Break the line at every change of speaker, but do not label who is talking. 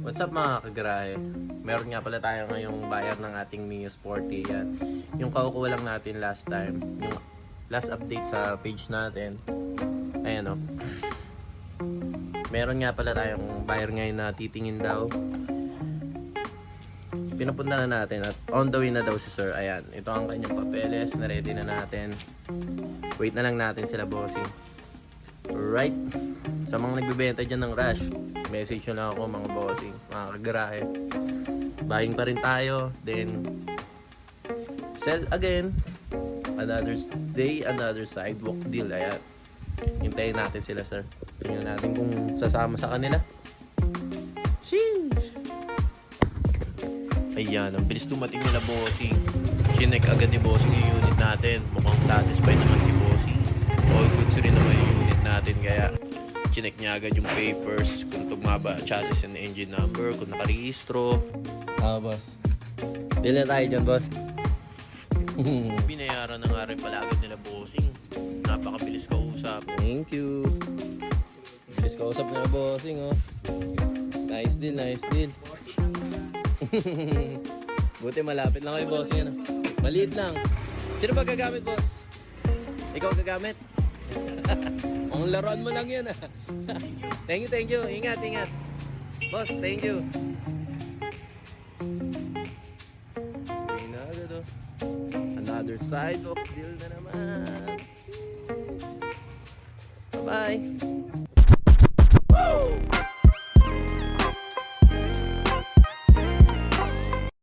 What's up mga kagarahe? Meron nga pala tayo ngayong buyer ng ating Mio Sporty yan. Yung kaukuha lang natin last time. Yung last update sa page natin. Ayan o. Meron nga pala tayong buyer ngayon na titingin daw. Pinapunta na natin at on the way na daw si sir. Ayan, ito ang kanyang papeles. Na-ready na natin. Wait na lang natin sila bossing. Alright. Sa mga nagbibenta dyan ng rush, message nyo lang ako mga bossing, mga kagarahe. Buying pa rin tayo. Then, sell again. Another day, another sidewalk deal. Ayan. Hintayin natin sila sir. Tingnan natin kung sasama sa kanila. Sheesh! Ayan, ang bilis dumating nila bossing. Chinek agad ni bossing yung unit natin. Mukhang satisfied naman si bossing. All goods rin naman yung unit natin. Kaya chinek niya agad yung papers. Kung tugma ba chassis and engine number. Kung nakarehistro. Boss. Dili na tayo dyan boss. Binayaran na nga rin pala agad nila bossing. Napakabilis kausap. Thank you. Bilis kausap nila bossing oh. Nice deal, nice deal. Buti malapit lang kayo bossing ano. Maliit lang. Sino ba gagamit boss? Ikaw gagamit? Ang laruan mo lang yun ah. Thank you, thank you. Ingat, ingat. Boss, thank you. Another sidewalk deal na naman. Bye-bye.